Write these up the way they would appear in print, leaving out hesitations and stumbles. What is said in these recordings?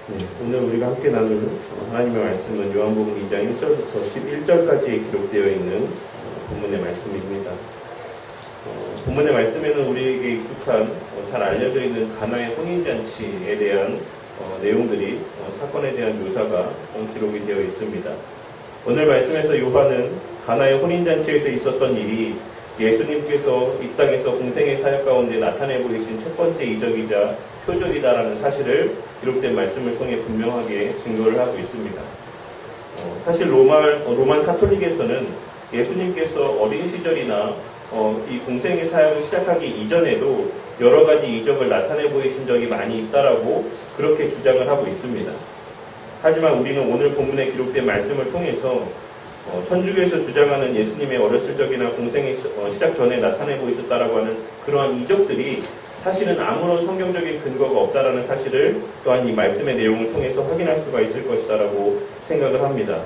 네, 오늘 우리가 함께 나눌 하나님의 말씀은 요한복음 2장 1절부터 11절까지 기록되어 있는 본문의 말씀입니다. 본문의 말씀에는 우리에게 익숙한 잘 알려져 있는 가나의 혼인잔치에 대한 내용들이 사건에 대한 묘사가 기록이 되어 있습니다. 오늘 말씀에서 요한은 가나의 혼인잔치에서 있었던 일이 예수님께서 이 땅에서 공생의 사역 가운데 나타내 보이신 첫 번째 이적이자 표적이다라는 사실을 기록된 말씀을 통해 분명하게 증거를 하고 있습니다. 사실 로만 카톨릭에서는 예수님께서 어린 시절이나 이 공생의 사역을 시작하기 이전에도 여러 가지 이적을 나타내 보이신 적이 많이 있다라고 그렇게 주장을 하고 있습니다. 하지만 우리는 오늘 본문에 기록된 말씀을 통해서 천주교에서 주장하는 예수님의 어렸을 적이나 공생의 시작 전에 나타내 보이셨다라고 하는 그러한 이적들이 사실은 아무런 성경적인 근거가 없다라는 사실을 또한 이 말씀의 내용을 통해서 확인할 수가 있을 것이다라고 생각을 합니다.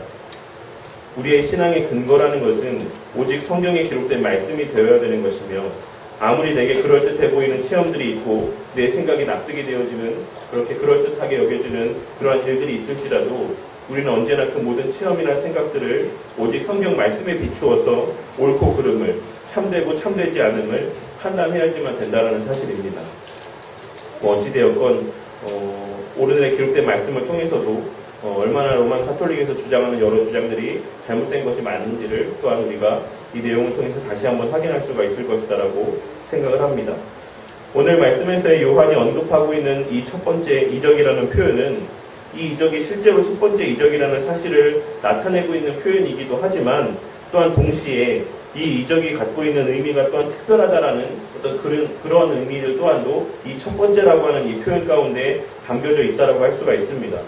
우리의 신앙의 근거라는 것은 오직 성경에 기록된 말씀이 되어야 되는 것이며, 아무리 내게 그럴듯해 보이는 체험들이 있고 내 생각이 납득이 되어지는, 그렇게 그럴듯하게 여겨지는 그러한 일들이 있을지라도 우리는 언제나 그 모든 체험이나 생각들을 오직 성경 말씀에 비추어서 옳고 그름을, 참되고 참되지 않음을 판단해야지만 된다는 사실입니다. 어찌되었건 오늘의 기록된 말씀을 통해서도 얼마나 로만 카톨릭에서 주장하는 여러 주장들이 잘못된 것이 맞는지를 또한 우리가 이 내용을 통해서 다시 한번 확인할 수가 있을 것이다라고 생각을 합니다. 오늘 말씀에서의 요한이 언급하고 있는 이 첫 번째 이적이라는 표현은 이 이적이 실제로 첫 번째 이적이라는 사실을 나타내고 있는 표현이기도 하지만, 또한 동시에 이 이적이 갖고 있는 의미가 또한 특별하다라는 어떤 그러한 의미들 또한도 이 첫 번째라고 하는 이 표현 가운데 담겨져 있다라고 할 수가 있습니다.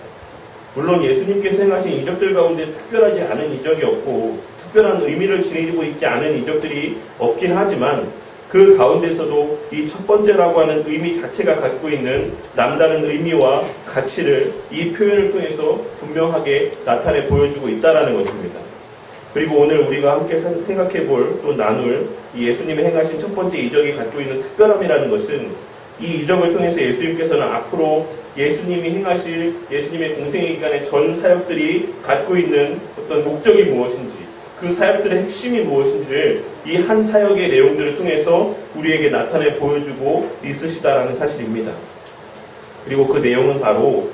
물론 예수님께서 행하신 이적들 가운데 특별하지 않은 이적이 없고 특별한 의미를 지니고 있지 않은 이적들이 없긴 하지만, 그 가운데서도 이 첫 번째라고 하는 의미 자체가 갖고 있는 남다른 의미와 가치를 이 표현을 통해서 분명하게 나타내 보여주고 있다는 것입니다. 그리고 오늘 우리가 함께 생각해 볼, 또 나눌 이 예수님이 행하신 첫 번째 이적이 갖고 있는 특별함이라는 것은, 이 이적을 통해서 예수님께서는 앞으로 예수님이 행하실 예수님의 공생의 기간의 전 사역들이 갖고 있는 어떤 목적이 무엇인지, 그 사역들의 핵심이 무엇인지를 이 한 사역의 내용들을 통해서 우리에게 나타내 보여주고 있으시다라는 사실입니다. 그리고 그 내용은 바로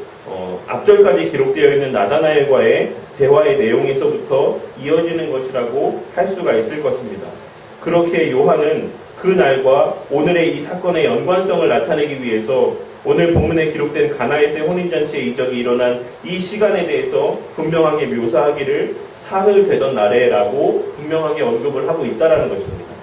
앞절까지 기록되어 있는 나다나엘과의 대화의 내용에서부터 이어지는 것이라고 할 수가 있을 것입니다. 그렇게 요한은 그 날과 오늘의 이 사건의 연관성을 나타내기 위해서 오늘 본문에 기록된 가나에서의 혼인잔치의 이적이 일어난 이 시간에 대해서 분명하게 묘사하기를 사흘 되던 날에라고 분명하게 언급을 하고 있다는 것입니다.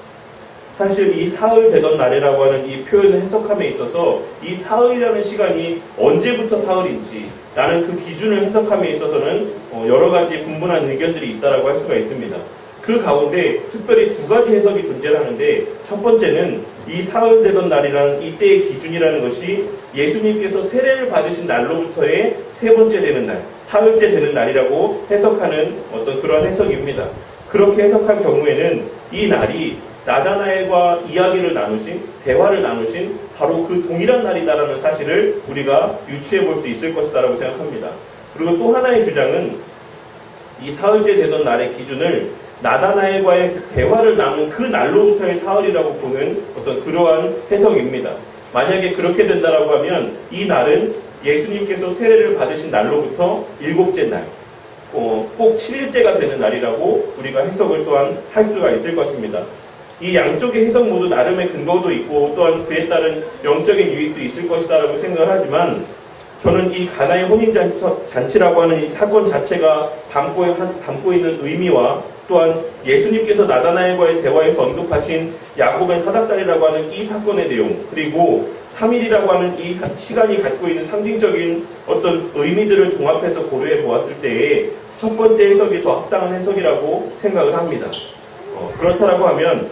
사실 이 사흘 되던 날에라고 하는 이 표현을 해석함에 있어서 이 사흘이라는 시간이 언제부터 사흘인지 라는 그 기준을 해석함에 있어서는 여러 가지 분분한 의견들이 있다고 할 수가 있습니다. 그 가운데 특별히 두 가지 해석이 존재하는데, 첫 번째는 이 사흘 되던 날이라는 이때의 기준이라는 것이 예수님께서 세례를 받으신 날로부터의 세 번째 되는 날, 사흘째 되는 날이라고 해석하는 어떤 그런 해석입니다. 그렇게 해석할 경우에는 이 날이 나다나엘과 이야기를 나누신, 대화를 나누신 바로 그 동일한 날이다라는 사실을 우리가 유추해 볼 수 있을 것이다라고 생각합니다. 그리고 또 하나의 주장은 이 사흘째 되던 날의 기준을 나다나엘과의 대화를 나눈 그 날로부터의 사흘이라고 보는 어떤 그러한 해석입니다. 만약에 그렇게 된다라고 하면 이 날은 예수님께서 세례를 받으신 날로부터 일곱째 날, 꼭 7일째가 되는 날이라고 우리가 해석을 또한 할 수가 있을 것입니다. 이 양쪽의 해석 모두 나름의 근거도 있고 또한 그에 따른 영적인 유익도 있을 것이다라고 생각을 하지만, 저는 이 가나의 혼인잔치라고 하는 이 사건 자체가 담고 있는 의미와 또한 예수님께서 나다나엘과의 대화에서 언급하신 야곱의 사닥다리라고 하는 이 사건의 내용, 그리고 3일이라고 하는 이 시간이 갖고 있는 상징적인 어떤 의미들을 종합해서 고려해 보았을 때에 첫 번째 해석이 더 합당한 해석이라고 생각을 합니다. 그렇다라고 하면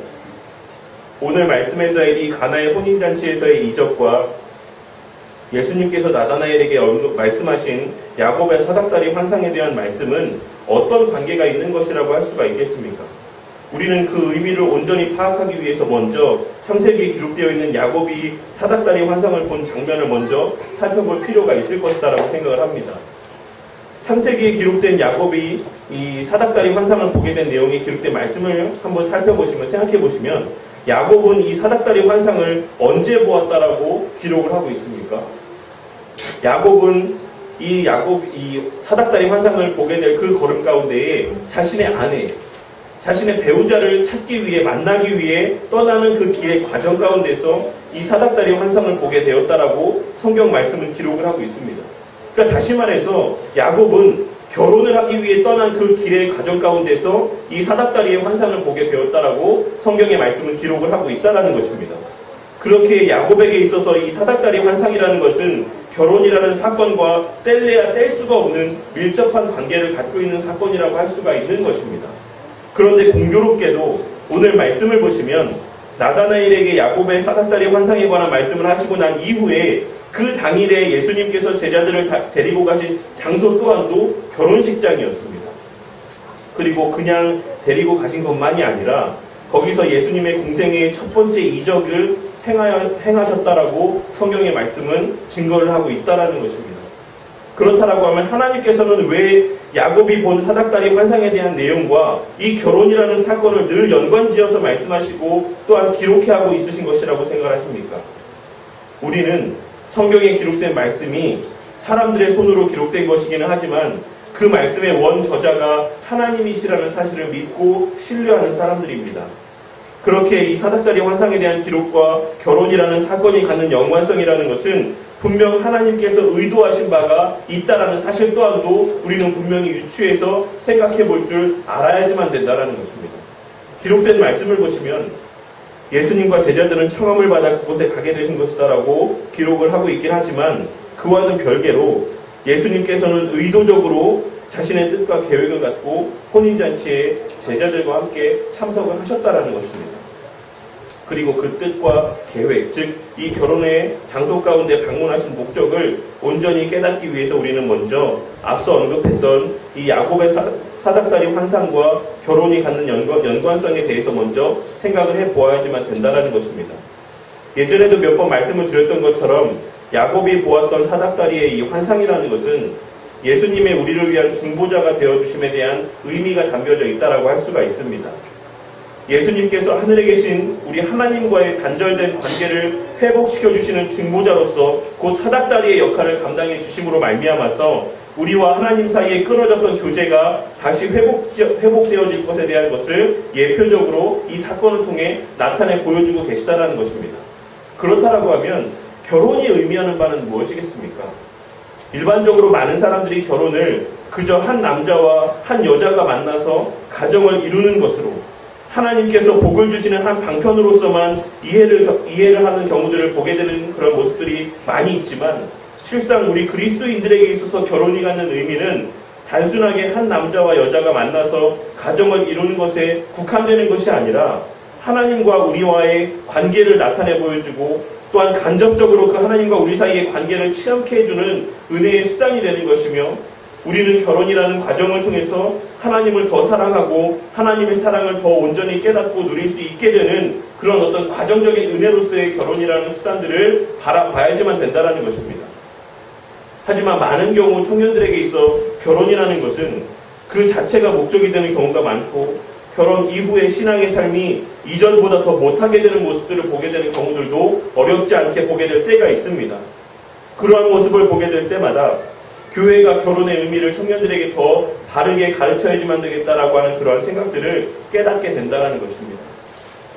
오늘 말씀에서의 이 가나의 혼인잔치에서의 이적과 예수님께서 나다나엘에게 말씀하신 야곱의 사닥다리 환상에 대한 말씀은 어떤 관계가 있는 것이라고 할 수가 있겠습니까? 우리는 그 의미를 온전히 파악하기 위해서 먼저 창세기에 기록되어 있는 야곱이 사닥다리 환상을 본 장면을 먼저 살펴볼 필요가 있을 것이다라고 생각을 합니다. 창세기에 기록된 야곱이 이 사닥다리 환상을 보게 된 내용이 기록된 말씀을 한번 살펴보시면 생각해 보시면 야곱은 이 사닥다리 환상을 언제 보았다라고 기록을 하고 있습니까? 야곱은 이 사닥다리 환상을 보게 될 그 걸음 가운데에 자신의 아내, 자신의 배우자를 찾기 위해 만나기 위해 떠나는 그 길의 과정 가운데서 이 사닥다리 환상을 보게 되었다라고 성경 말씀은 기록을 하고 있습니다. 그러니까 다시 말해서 야곱은 결혼을 하기 위해 떠난 그 길의 과정 가운데서 이 사닥다리의 환상을 보게 되었다라고 성경의 말씀은 기록을 하고 있다라는 것입니다. 그렇게 야곱에게 있어서 이 사닥다리 환상이라는 것은 결혼이라는 사건과 뗄래야 뗄 수가 없는 밀접한 관계를 갖고 있는 사건이라고 할 수가 있는 것입니다. 그런데 공교롭게도 오늘 말씀을 보시면 나다나엘에게 야곱의 사닥다리 환상에 관한 말씀을 하시고 난 이후에 그 당일에 예수님께서 제자들을 데리고 가신 장소 또한도 결혼식장이었습니다. 그리고 그냥 데리고 가신 것만이 아니라 거기서 예수님의 공생애의 첫 번째 이적을 행하셨다라고 성경의 말씀은 증거를 하고 있다라는 것입니다. 그렇다라고 하면 하나님께서는 왜 야곱이 본 사닥다리 환상에 대한 내용과 이 결혼이라는 사건을 늘 연관지어서 말씀하시고 또한 기록해하고 있으신 것이라고 생각하십니까? 우리는 성경에 기록된 말씀이 사람들의 손으로 기록된 것이기는 하지만 그 말씀의 원저자가 하나님이시라는 사실을 믿고 신뢰하는 사람들입니다. 그렇게 이 사닥다리 환상에 대한 기록과 결혼이라는 사건이 갖는 연관성이라는 것은 분명 하나님께서 의도하신 바가 있다라는 사실 또한도 우리는 분명히 유추해서 생각해 볼 줄 알아야지만 된다라는 것입니다. 기록된 말씀을 보시면 예수님과 제자들은 청함을 받아 그곳에 가게 되신 것이다라고 기록을 하고 있긴 하지만 그와는 별개로 예수님께서는 의도적으로 자신의 뜻과 계획을 갖고 혼인잔치에 제자들과 함께 참석을 하셨다라는 것입니다. 그리고 그 뜻과 계획, 즉 이 결혼의 장소 가운데 방문하신 목적을 온전히 깨닫기 위해서 우리는 먼저 앞서 언급했던 이 야곱의 사닥다리 환상과 결혼이 갖는 연관성에 대해서 먼저 생각을 해보아야지만 된다는 것입니다. 예전에도 몇 번 말씀을 드렸던 것처럼 야곱이 보았던 사닥다리의 이 환상이라는 것은 예수님의 우리를 위한 중보자가 되어주심에 대한 의미가 담겨져 있다라고 할 수가 있습니다. 예수님께서 하늘에 계신 우리 하나님과의 단절된 관계를 회복시켜주시는 중보자로서 곧 사닥다리의 역할을 감당해 주심으로 말미암아서 우리와 하나님 사이에 끊어졌던 교제가 다시 회복되어질 것에 대한 것을 예표적으로 이 사건을 통해 나타내 보여주고 계시다라는 것입니다. 그렇다라고 하면 결혼이 의미하는 바는 무엇이겠습니까? 일반적으로 많은 사람들이 결혼을 그저 한 남자와 한 여자가 만나서 가정을 이루는 것으로 하나님께서 복을 주시는 한 방편으로서만 이해를 하는 경우들을 보게 되는 그런 모습들이 많이 있지만 실상 우리 그리스도인들에게 있어서 결혼이 갖는 의미는 단순하게 한 남자와 여자가 만나서 가정을 이루는 것에 국한되는 것이 아니라 하나님과 우리와의 관계를 나타내 보여주고 또한 간접적으로 그 하나님과 우리 사이의 관계를 치닫게 해주는 은혜의 수단이 되는 것이며 우리는 결혼이라는 과정을 통해서 하나님을 더 사랑하고 하나님의 사랑을 더 온전히 깨닫고 누릴 수 있게 되는 그런 어떤 과정적인 은혜로서의 결혼이라는 수단들을 바라봐야지만 된다는 것입니다. 하지만 많은 경우 청년들에게 있어 결혼이라는 것은 그 자체가 목적이 되는 경우가 많고 결혼 이후의 신앙의 삶이 이전보다 더 못하게 되는 모습들을 보게 되는 경우들도 어렵지 않게 보게 될 때가 있습니다. 그러한 모습을 보게 될 때마다 교회가 결혼의 의미를 청년들에게 더 바르게 가르쳐야지만 되겠다라고 하는 그러한 생각들을 깨닫게 된다는 것입니다.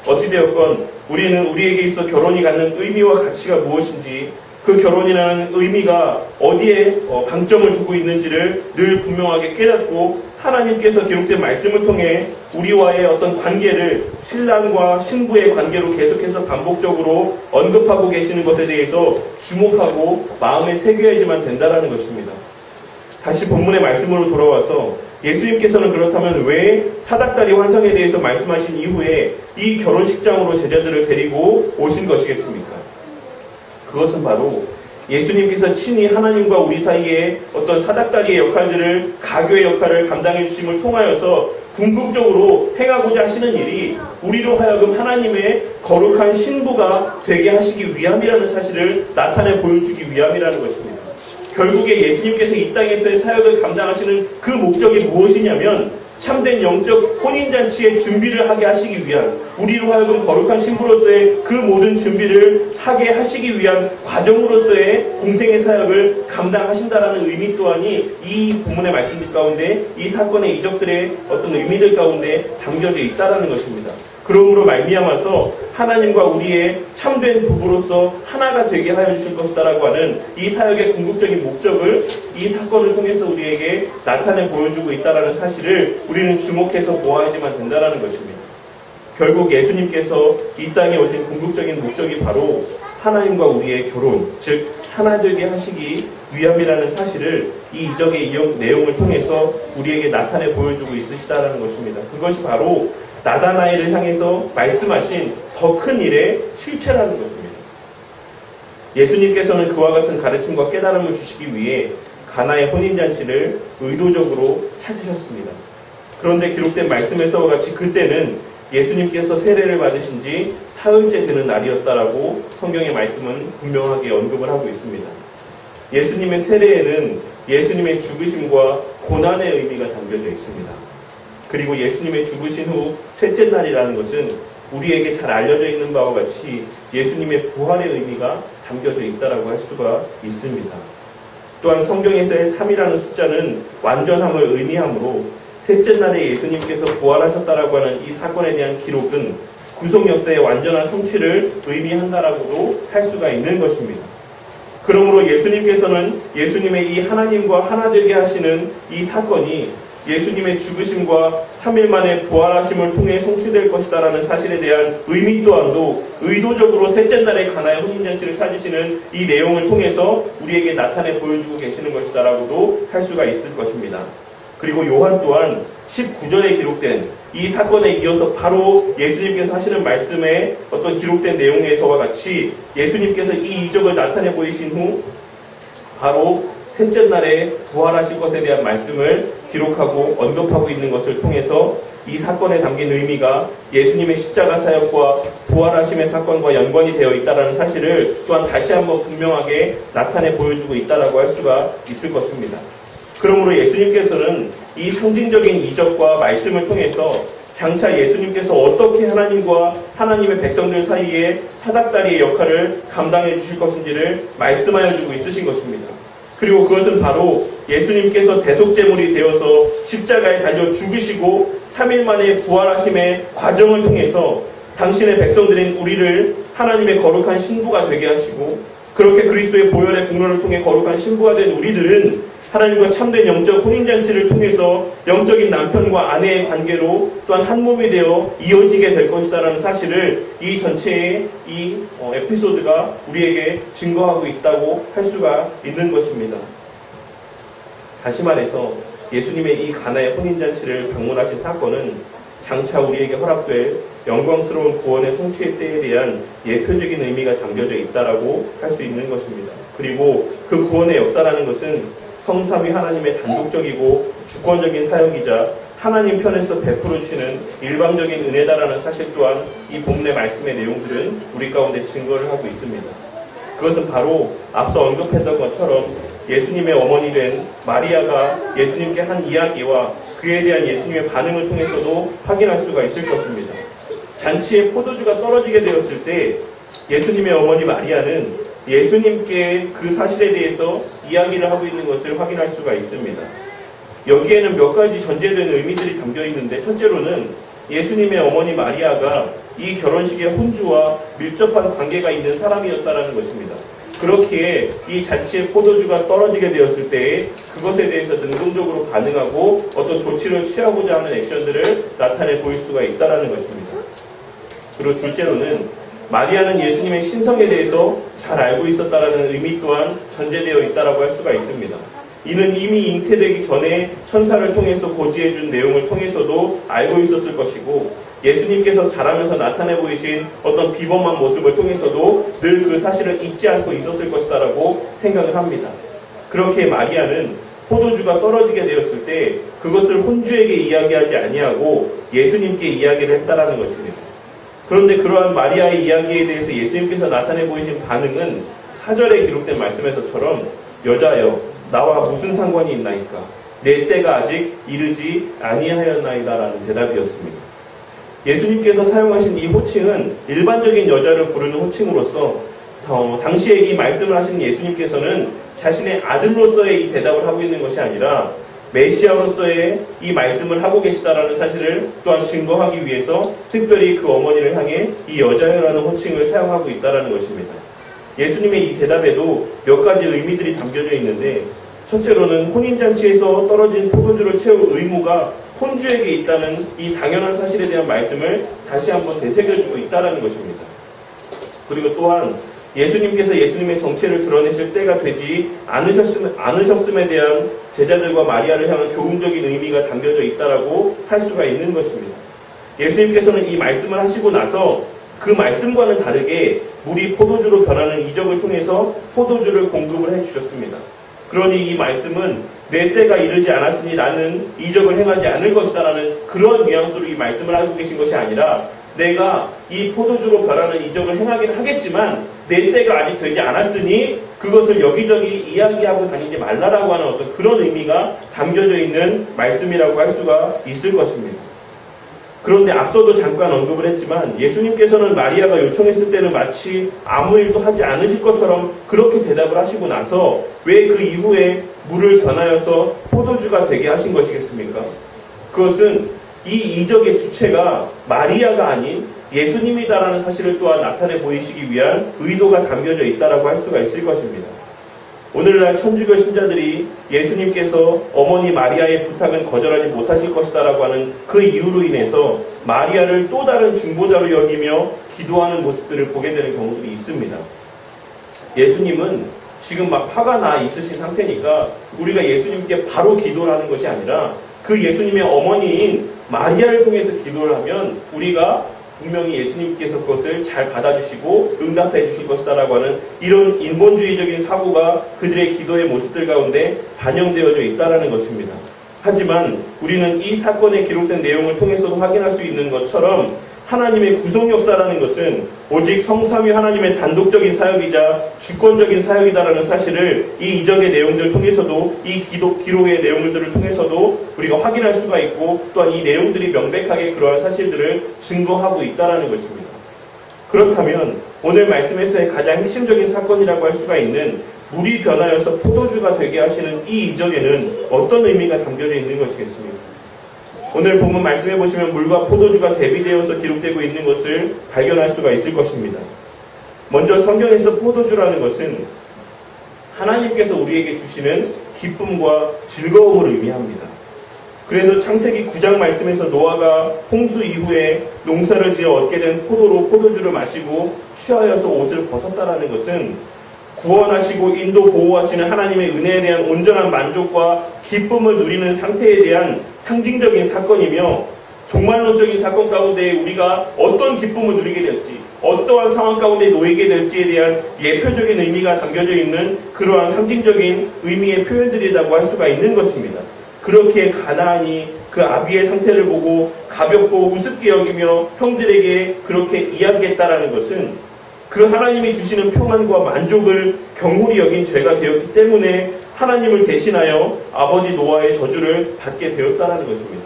어찌되었건 우리는 우리에게 있어 결혼이 갖는 의미와 가치가 무엇인지 그 결혼이라는 의미가 어디에 방점을 두고 있는지를 늘 분명하게 깨닫고 하나님께서 기록된 말씀을 통해 우리와의 어떤 관계를 신랑과 신부의 관계로 계속해서 반복적으로 언급하고 계시는 것에 대해서 주목하고 마음에 새겨야지만 된다는 것입니다. 다시 본문의 말씀으로 돌아와서 예수님께서는 그렇다면 왜 사닥다리 환상에 대해서 말씀하신 이후에 이 결혼식장으로 제자들을 데리고 오신 것이겠습니까? 그것은 바로 예수님께서 친히 하나님과 우리 사이에 어떤 사닥다리의 역할들을 가교의 역할을 감당해 주심을 통하여서 궁극적으로 행하고자 하시는 일이 우리로 하여금 하나님의 거룩한 신부가 되게 하시기 위함이라는 사실을 나타내 보여주기 위함이라는 것입니다. 결국에 예수님께서 이 땅에서의 사역을 감당하시는 그 목적이 무엇이냐면 참된 영적 혼인잔치의 준비를 하게 하시기 위한, 우리로 하여금 거룩한 신부로서의 그 모든 준비를 하게 하시기 위한 과정으로서의 공생의 사역을 감당하신다라는 의미 또한이 이 본문의 말씀들 가운데, 이 사건의 이적들의 어떤 의미들 가운데 담겨져 있다라는 것입니다. 그러므로 말미암아서 하나님과 우리의 참된 부부로서 하나가 되게 하여 주실 것이다라고 하는 이 사역의 궁극적인 목적을 이 사건을 통해서 우리에게 나타내 보여주고 있다라는 사실을 우리는 주목해서 보아야지만 된다라는 것입니다. 결국 예수님께서 이 땅에 오신 궁극적인 목적이 바로 하나님과 우리의 결혼, 즉 하나 되게 하시기 위함이라는 사실을 이 이적의 내용을 통해서 우리에게 나타내 보여주고 있으시다라는 것입니다. 그것이 바로 나다나엘을 향해서 말씀하신 더 큰 일의 실체라는 것입니다. 예수님께서는 그와 같은 가르침과 깨달음을 주시기 위해 가나의 혼인잔치를 의도적으로 찾으셨습니다. 그런데 기록된 말씀에서와 같이 그때는 예수님께서 세례를 받으신 지 사흘째 되는 날이었다라고 성경의 말씀은 분명하게 언급을 하고 있습니다. 예수님의 세례에는 예수님의 죽으심과 고난의 의미가 담겨져 있습니다. 그리고 예수님의 죽으신 후 셋째 날이라는 것은 우리에게 잘 알려져 있는 바와 같이 예수님의 부활의 의미가 담겨져 있다라고 할 수가 있습니다. 또한 성경에서의 3이라는 숫자는 완전함을 의미하므로 셋째 날에 예수님께서 부활하셨다라고 하는 이 사건에 대한 기록은 구속 역사의 완전한 성취를 의미한다라고도 할 수가 있는 것입니다. 그러므로 예수님께서는 예수님의 이 하나님과 하나 되게 하시는 이 사건이 예수님의 죽으심과 3일 만에 부활하심을 통해 성취될 것이다라는 사실에 대한 의미 또한도 의도적으로 셋째 날에 가나의 혼인잔치를 찾으시는 이 내용을 통해서 우리에게 나타내 보여주고 계시는 것이다라고도 할 수가 있을 것입니다. 그리고 요한 또한 19절에 기록된 이 사건에 이어서 바로 예수님께서 하시는 말씀에 어떤 기록된 내용에서와 같이 예수님께서 이 이적을 나타내 보이신 후 바로 셋째 날에 부활하실 것에 대한 말씀을 기록하고 언급하고 있는 것을 통해서 이 사건에 담긴 의미가 예수님의 십자가 사역과 부활하심의 사건과 연관이 되어 있다는 사실을 또한 다시 한번 분명하게 나타내 보여주고 있다라고 할 수가 있을 것입니다. 그러므로 예수님께서는 이 상징적인 이적과 말씀을 통해서 장차 예수님께서 어떻게 하나님과 하나님의 백성들 사이에 사닥다리의 역할을 감당해 주실 것인지를 말씀하여 주고 있으신 것입니다. 그리고 그것은 바로 예수님께서 대속제물이 되어서 십자가에 달려 죽으시고 3일 만에 부활하심의 과정을 통해서 당신의 백성들인 우리를 하나님의 거룩한 신부가 되게 하시고, 그렇게 그리스도의 보혈의 공로를 통해 거룩한 신부가 된 우리들은 하나님과 참된 영적 혼인잔치를 통해서 영적인 남편과 아내의 관계로 또한 한 몸이 되어 이어지게 될 것이다라는 사실을 이 전체의 이 에피소드가 우리에게 증거하고 있다고 할 수가 있는 것입니다. 다시 말해서 예수님의 이 가나의 혼인잔치를 방문하신 사건은 장차 우리에게 허락될 영광스러운 구원의 성취의 때에 대한 예표적인 의미가 담겨져 있다라고 할 수 있는 것입니다. 그리고 그 구원의 역사라는 것은 성삼위 하나님의 단독적이고 주권적인 사역이자 하나님 편에서 베풀어 주시는 일방적인 은혜다라는 사실 또한 이 본문의 말씀의 내용들은 우리 가운데 증거를 하고 있습니다. 그것은 바로 앞서 언급했던 것처럼 예수님의 어머니 된 마리아가 예수님께 한 이야기와 그에 대한 예수님의 반응을 통해서도 확인할 수가 있을 것입니다. 잔치에 포도주가 떨어지게 되었을 때 예수님의 어머니 마리아는 예수님께 그 사실에 대해서 이야기를 하고 있는 것을 확인할 수가 있습니다. 여기에는 몇 가지 전제되는 의미들이 담겨 있는데, 첫째로는 예수님의 어머니 마리아가 이 결혼식의 혼주와 밀접한 관계가 있는 사람이었다는 것입니다. 그렇기에 이 잔치에 포도주가 떨어지게 되었을 때 그것에 대해서 능동적으로 반응하고 어떤 조치를 취하고자 하는 액션들을 나타내 보일 수가 있다는 것입니다. 그리고 둘째로는 마리아는 예수님의 신성에 대해서 잘 알고 있었다라는 의미 또한 전제되어 있다라고 할 수가 있습니다. 이는 이미 잉태되기 전에 천사를 통해서 고지해준 내용을 통해서도 알고 있었을 것이고, 예수님께서 자라면서 나타내 보이신 어떤 비범한 모습을 통해서도 늘 그 사실을 잊지 않고 있었을 것이다라고 생각을 합니다. 그렇게 마리아는 포도주가 떨어지게 되었을 때 그것을 혼주에게 이야기하지 아니하고 예수님께 이야기를 했다라는 것입니다. 그런데 그러한 마리아의 이야기에 대해서 예수님께서 나타내 보이신 반응은 4절에 기록된 말씀에서처럼 여자여 나와 무슨 상관이 있나이까 내 때가 아직 이르지 아니하였나이다라는 대답이었습니다. 예수님께서 사용하신 이 호칭은 일반적인 여자를 부르는 호칭으로서 당시에 이 말씀을 하신 예수님께서는 자신의 아들로서의 이 대답을 하고 있는 것이 아니라 메시아로서의 이 말씀을 하고 계시다라는 사실을 또한 증거하기 위해서 특별히 그 어머니를 향해 이 여자여라는 호칭을 사용하고 있다는 것입니다. 예수님의 이 대답에도 몇 가지 의미들이 담겨져 있는데 첫째로는 혼인잔치에서 떨어진 포도주를 채울 의무가 혼주에게 있다는 이 당연한 사실에 대한 말씀을 다시 한번 되새겨주고 있다는 것입니다. 그리고 또한 예수님께서 예수님의 정체를 드러내실 때가 되지 않으셨음에 대한 제자들과 마리아를 향한 교훈적인 의미가 담겨져 있다라고 할 수가 있는 것입니다. 예수님께서는 이 말씀을 하시고 나서 그 말씀과는 다르게 물이 포도주로 변하는 이적을 통해서 포도주를 공급을 해주셨습니다. 그러니 이 말씀은 내 때가 이르지 않았으니 나는 이적을 행하지 않을 것이다라는 그런 뉘앙스로 이 말씀을 하고 계신 것이 아니라 내가 이 포도주로 변하는 이적을 행하긴 하겠지만 내 때가 아직 되지 않았으니 그것을 여기저기 이야기하고 다니지 말라라고 하는 어떤 그런 의미가 담겨져 있는 말씀이라고 할 수가 있을 것입니다. 그런데 앞서도 잠깐 언급을 했지만 예수님께서는 마리아가 요청했을 때는 마치 아무 일도 하지 않으실 것처럼 그렇게 대답을 하시고 나서 왜 그 이후에 물을 변하여서 포도주가 되게 하신 것이겠습니까? 그것은 이 이적의 주체가 마리아가 아닌 예수님이다라는 사실을 또한 나타내 보이시기 위한 의도가 담겨져 있다라고 할 수가 있을 것입니다. 오늘날 천주교 신자들이 예수님께서 어머니 마리아의 부탁은 거절하지 못하실 것이다라고 하는 그 이유로 인해서 마리아를 또 다른 중보자로 여기며 기도하는 모습들을 보게 되는 경우들이 있습니다. 예수님은 지금 막 화가 나 있으신 상태니까 우리가 예수님께 바로 기도를 하는 것이 아니라 그 예수님의 어머니인 마리아를 통해서 기도를 하면 우리가 분명히 예수님께서 그것을 잘 받아주시고 응답해 주실 것이다라고 하는 이런 인본주의적인 사고가 그들의 기도의 모습들 가운데 반영되어져 있다는 것입니다. 하지만 우리는 이 사건에 기록된 내용을 통해서도 확인할 수 있는 것처럼 하나님의 구속 역사라는 것은 오직 성삼위 하나님의 단독적인 사역이자 주권적인 사역이다라는 사실을 이 이적의 내용들을 통해서도 이 기록의 내용들을 통해서도 우리가 확인할 수가 있고 또한 이 내용들이 명백하게 그러한 사실들을 증거하고 있다라는 것입니다. 그렇다면 오늘 말씀에서의 가장 핵심적인 사건이라고 할 수가 있는 물이 변하여서 포도주가 되게 하시는 이 이적에는 어떤 의미가 담겨져 있는 것이겠습니까? 오늘 본문 말씀해 보시면 물과 포도주가 대비되어서 기록되고 있는 것을 발견할 수가 있을 것입니다. 먼저 성경에서 포도주라는 것은 하나님께서 우리에게 주시는 기쁨과 즐거움을 의미합니다. 그래서 창세기 9장 말씀에서 노아가 홍수 이후에 농사를 지어 얻게 된 포도로 포도주를 마시고 취하여서 옷을 벗었다라는 것은 구원하시고 인도 보호하시는 하나님의 은혜에 대한 온전한 만족과 기쁨을 누리는 상태에 대한 상징적인 사건이며 종말론적인 사건 가운데 우리가 어떤 기쁨을 누리게 될지 어떠한 상황 가운데 놓이게 될지에 대한 예표적인 의미가 담겨져 있는 그러한 상징적인 의미의 표현들이라고 할 수가 있는 것입니다. 그렇게 가나안이 그 아비의 상태를 보고 가볍고 우습게 여기며 형들에게 그렇게 이야기했다라는 것은 그 하나님이 주시는 평안과 만족을 경홀히 여긴 죄가 되었기 때문에 하나님을 대신하여 아버지 노아의 저주를 받게 되었다는 것입니다.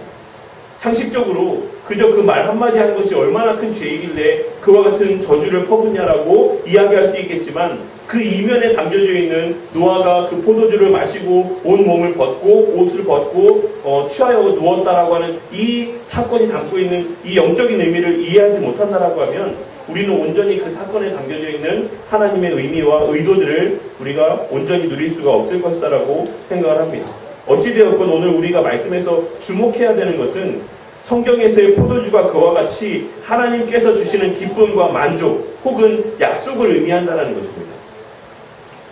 상식적으로 그저 그 말 한마디 하는 것이 얼마나 큰 죄이길래 그와 같은 저주를 퍼붓냐라고 이야기할 수 있겠지만 그 이면에 담겨져 있는 노아가 그 포도주를 마시고 온 몸을 벗고 옷을 벗고 취하여 누웠다라고 하는 이 사건이 담고 있는 이 영적인 의미를 이해하지 못한다라고 하면 우리는 온전히 그 사건에 담겨져 있는 하나님의 의미와 의도들을 우리가 온전히 누릴 수가 없을 것이다라고 생각을 합니다. 어찌되었건 오늘 우리가 말씀에서 주목해야 되는 것은 성경에서의 포도주가 그와 같이 하나님께서 주시는 기쁨과 만족 혹은 약속을 의미한다는 것입니다.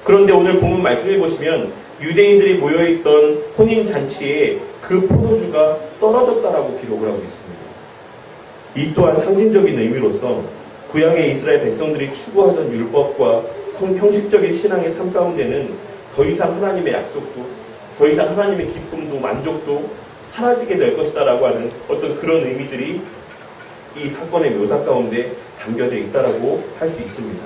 그런데 오늘 본문 말씀해 보시면 유대인들이 모여있던 혼인잔치에 그 포도주가 떨어졌다라고 기록을 하고 있습니다. 이 또한 상징적인 의미로서 구약의 이스라엘 백성들이 추구하던 율법과 형식적인 신앙의 삶 가운데는 더 이상 하나님의 약속도 더 이상 하나님의 기쁨도 만족도 사라지게 될 것이다라고 하는 어떤 그런 의미들이 이 사건의 묘사 가운데 담겨져 있다라고 할 수 있습니다.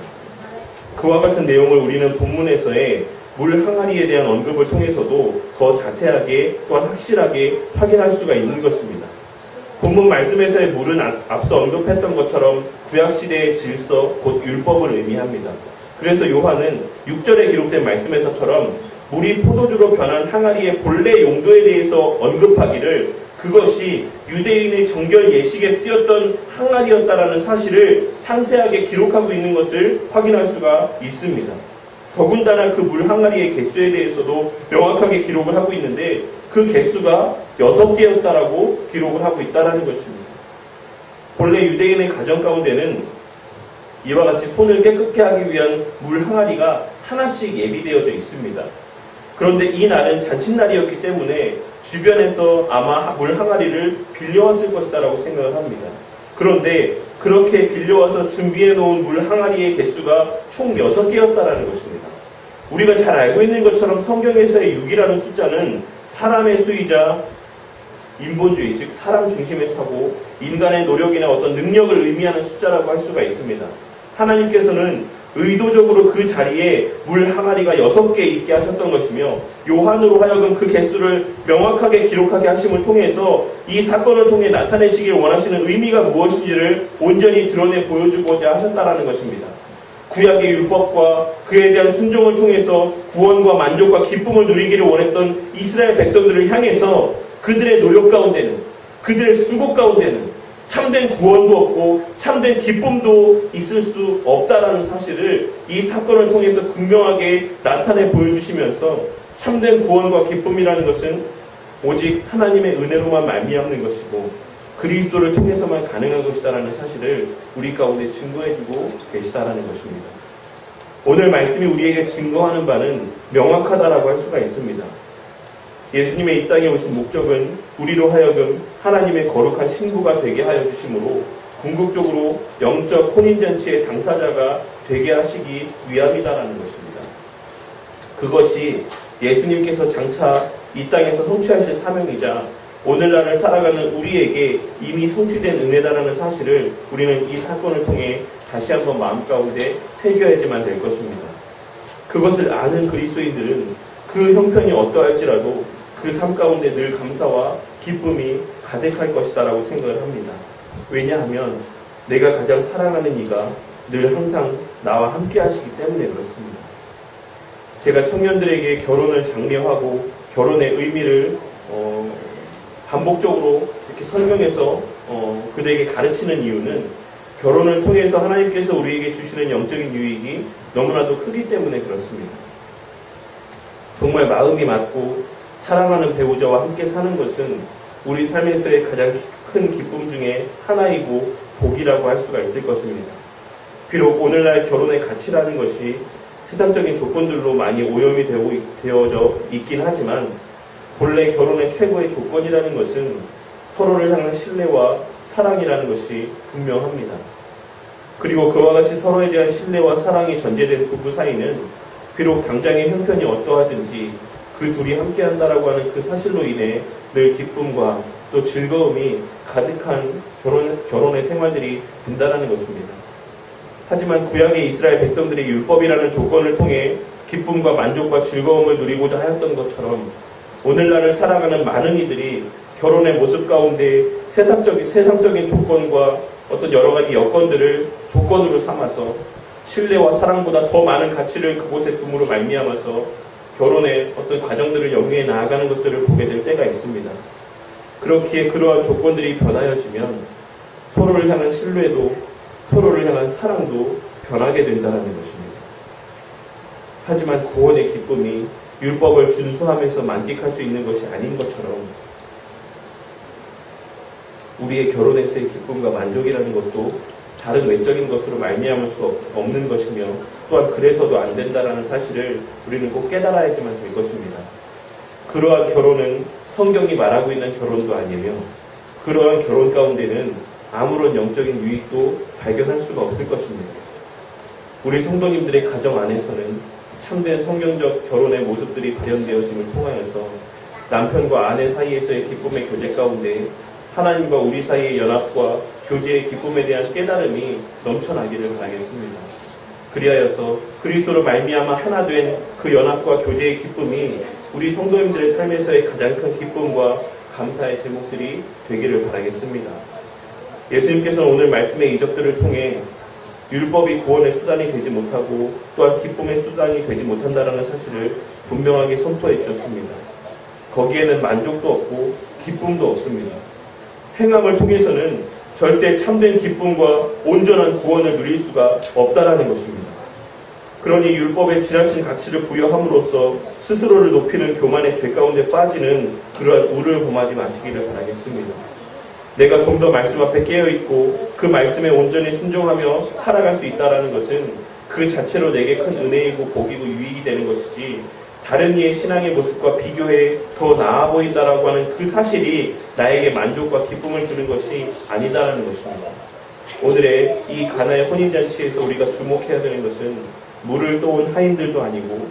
그와 같은 내용을 우리는 본문에서의 물 항아리에 대한 언급을 통해서도 더 자세하게 또한 확실하게 확인할 수가 있는 것입니다. 본문 말씀에서의 물은 앞서 언급했던 것처럼 구약시대의 질서, 곧 율법을 의미합니다. 그래서 요한은 6절에 기록된 말씀에서처럼 물이 포도주로 변한 항아리의 본래 용도에 대해서 언급하기를 그것이 유대인의 정결 예식에 쓰였던 항아리였다라는 사실을 상세하게 기록하고 있는 것을 확인할 수가 있습니다. 더군다나 그 물 항아리의 개수에 대해서도 명확하게 기록을 하고 있는데 그 개수가 6개였다라고 기록을 하고 있다라는 것입니다. 본래 유대인의 가정 가운데는 이와 같이 손을 깨끗게 하기 위한 물 항아리가 하나씩 예비되어져 있습니다. 그런데 이 날은 잔칫날이었기 때문에 주변에서 아마 물 항아리를 빌려왔을 것이다라고 생각을 합니다. 그런데 그렇게 빌려와서 준비해 놓은 물 항아리의 개수가 총 6개였다라는 것입니다. 우리가 잘 알고 있는 것처럼 성경에서의 6이라는 숫자는 사람의 수이자 인본주의, 즉 사람 중심의 사고, 인간의 노력이나 어떤 능력을 의미하는 숫자라고 할 수가 있습니다. 하나님께서는 의도적으로 그 자리에 물 항아리가 6개 있게 하셨던 것이며 요한으로 하여금 그 개수를 명확하게 기록하게 하심을 통해서 이 사건을 통해 나타내시길 원하시는 의미가 무엇인지를 온전히 드러내 보여주고자 하셨다라는 것입니다. 구약의 율법과 그에 대한 순종을 통해서 구원과 만족과 기쁨을 누리기를 원했던 이스라엘 백성들을 향해서 그들의 노력 가운데는, 그들의 수고 가운데는 참된 구원도 없고 참된 기쁨도 있을 수 없다라는 사실을 이 사건을 통해서 분명하게 나타내 보여주시면서 참된 구원과 기쁨이라는 것은 오직 하나님의 은혜로만 말미암는 것이고 그리스도를 통해서만 가능한 것이다라는 사실을 우리 가운데 증거해주고 계시다라는 것입니다. 오늘 말씀이 우리에게 증거하는 바는 명확하다라고 할 수가 있습니다. 예수님의 이 땅에 오신 목적은 우리로 하여금 하나님의 거룩한 신부가 되게 하여 주심으로 궁극적으로 영적 혼인잔치의 당사자가 되게 하시기 위함이다라는 것입니다. 그것이 예수님께서 장차 이 땅에서 성취하실 사명이자 오늘날을 살아가는 우리에게 이미 성취된 은혜다라는 사실을 우리는 이 사건을 통해 다시 한번 마음 가운데 새겨야지만 될 것입니다. 그것을 아는 그리스도인들은 그 형편이 어떠할지라도 그 삶 가운데 늘 감사와 기쁨이 가득할 것이다라고 생각을 합니다. 왜냐하면 내가 가장 사랑하는 이가 늘 항상 나와 함께 하시기 때문에 그렇습니다. 제가 청년들에게 결혼을 장려하고 결혼의 의미를 반복적으로 이렇게 설명해서 그들에게 가르치는 이유는 결혼을 통해서 하나님께서 우리에게 주시는 영적인 유익이 너무나도 크기 때문에 그렇습니다. 정말 마음이 맞고 사랑하는 배우자와 함께 사는 것은 우리 삶에서의 가장 큰 기쁨 중에 하나이고 복이라고 할 수가 있을 것입니다. 비록 오늘날 결혼의 가치라는 것이 세상적인 조건들로 많이 오염이 되어져 있긴 하지만 본래 결혼의 최고의 조건이라는 것은 서로를 향한 신뢰와 사랑이라는 것이 분명합니다. 그리고 그와 같이 서로에 대한 신뢰와 사랑이 전제된 부부 사이는 비록 당장의 형편이 어떠하든지 그 둘이 함께한다라고 하는 그 사실로 인해 늘 기쁨과 또 즐거움이 가득한 결혼의 생활들이 된다는 것입니다. 하지만 구약의 이스라엘 백성들의 율법이라는 조건을 통해 기쁨과 만족과 즐거움을 누리고자 하였던 것처럼 오늘날을 살아가는 많은 이들이 결혼의 모습 가운데 세상적인 조건과 어떤 여러 가지 여건들을 조건으로 삼아서 신뢰와 사랑보다 더 많은 가치를 그곳에 둠으로 말미암아서 결혼의 어떤 과정들을 영위해 나아가는 것들을 보게 될 때가 있습니다. 그렇기에 그러한 조건들이 변하여지면 서로를 향한 신뢰도 서로를 향한 사랑도 변하게 된다는 것입니다. 하지만 구원의 기쁨이 율법을 준수하면서 만끽할 수 있는 것이 아닌 것처럼 우리의 결혼에서의 기쁨과 만족이라는 것도 다른 외적인 것으로 말미암을 수 없는 것이며 또한 그래서도 안 된다는 사실을 우리는 꼭 깨달아야지만 될 것입니다. 그러한 결혼은 성경이 말하고 있는 결혼도 아니며 그러한 결혼 가운데는 아무런 영적인 유익도 발견할 수가 없을 것입니다. 우리 성도님들의 가정 안에서는 참된 성경적 결혼의 모습들이 발현되어짐을 통하여서 남편과 아내 사이에서의 기쁨의 교제 가운데 하나님과 우리 사이의 연합과 교제의 기쁨에 대한 깨달음이 넘쳐나기를 바라겠습니다. 그리하여서 그리스도로 말미암아 하나 된 그 연합과 교제의 기쁨이 우리 성도님들의 삶에서의 가장 큰 기쁨과 감사의 제목들이 되기를 바라겠습니다. 예수님께서는 오늘 말씀의 이적들을 통해 율법이 구원의 수단이 되지 못하고 또한 기쁨의 수단이 되지 못한다는 사실을 분명하게 선포해 주셨습니다. 거기에는 만족도 없고 기쁨도 없습니다. 행함을 통해서는 절대 참된 기쁨과 온전한 구원을 누릴 수가 없다라는 것입니다. 그러니 율법에 지나친 가치를 부여함으로써 스스로를 높이는 교만의 죄 가운데 빠지는 그러한 우를 범하지 마시기를 바라겠습니다. 내가 좀 더 말씀 앞에 깨어있고 그 말씀에 온전히 순종하며 살아갈 수 있다는 것은 그 자체로 내게 큰 은혜이고 복이고 유익이 되는 것이지 다른 이의 신앙의 모습과 비교해 더 나아 보인다라고 하는 그 사실이 나에게 만족과 기쁨을 주는 것이 아니다라는 것입니다. 오늘의 이 가나의 혼인잔치에서 우리가 주목해야 되는 것은 물을 떠온 하인들도 아니고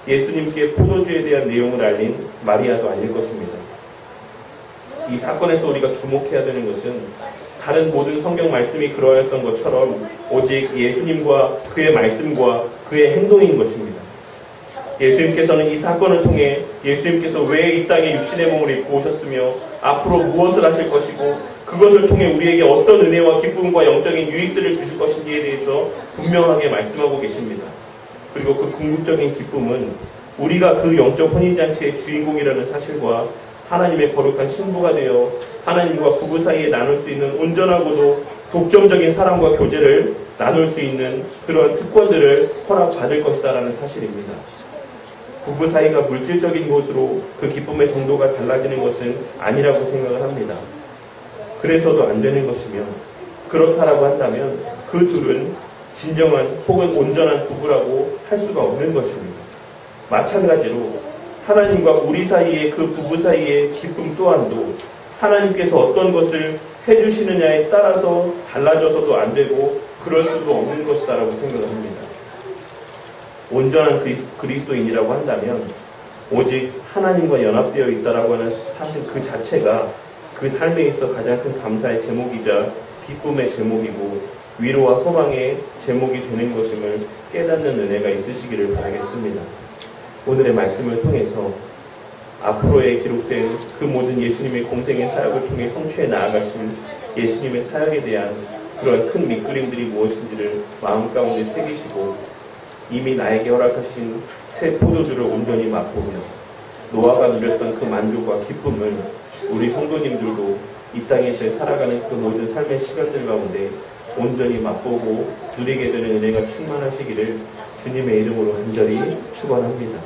예수님께 포도주에 대한 내용을 알린 마리아도 아닐 것입니다. 이 사건에서 우리가 주목해야 되는 것은 다른 모든 성경 말씀이 그러했던 것처럼 오직 예수님과 그의 말씀과 그의 행동인 것입니다. 예수님께서는 이 사건을 통해 예수님께서 왜 이 땅에 육신의 몸을 입고 오셨으며 앞으로 무엇을 하실 것이고 그것을 통해 우리에게 어떤 은혜와 기쁨과 영적인 유익들을 주실 것인지에 대해서 분명하게 말씀하고 계십니다. 그리고 그 궁극적인 기쁨은 우리가 그 영적 혼인잔치의 주인공이라는 사실과 하나님의 거룩한 신부가 되어 하나님과 부부 사이에 나눌 수 있는 온전하고도 독점적인 사랑과 교제를 나눌 수 있는 그런 특권들을 허락받을 것이다라는 사실입니다. 부부 사이가 물질적인 것으로 그 기쁨의 정도가 달라지는 것은 아니라고 생각을 합니다. 그래서도 안 되는 것이며 그렇다라고 한다면 그 둘은 진정한 혹은 온전한 부부라고 할 수가 없는 것입니다. 마찬가지로 하나님과 우리 사이의 그 부부 사이의 기쁨 또한도 하나님께서 어떤 것을 해주시느냐에 따라서 달라져서도 안 되고 그럴 수도 없는 것이다라고 생각을 합니다. 온전한 그리스도인이라고 한다면 오직 하나님과 연합되어 있다라고 하는 사실 그 자체가 그 삶에 있어 가장 큰 감사의 제목이자 기쁨의 제목이고 위로와 소망의 제목이 되는 것임을 깨닫는 은혜가 있으시기를 바라겠습니다. 오늘의 말씀을 통해서 앞으로에 기록된 그 모든 예수님의 공생의 사역을 통해 성취해 나아가실 예수님의 사역에 대한 그런 큰 밑그림들이 무엇인지를 마음 가운데 새기시고 이미 나에게 허락하신 새 포도주를 온전히 맛보며 노아가 누렸던 그 만족과 기쁨을 우리 성도님들도 이 땅에서 살아가는 그 모든 삶의 시간들 가운데 온전히 맛보고 누리게 되는 은혜가 충만하시기를 주님의 이름으로 간절히 축원합니다.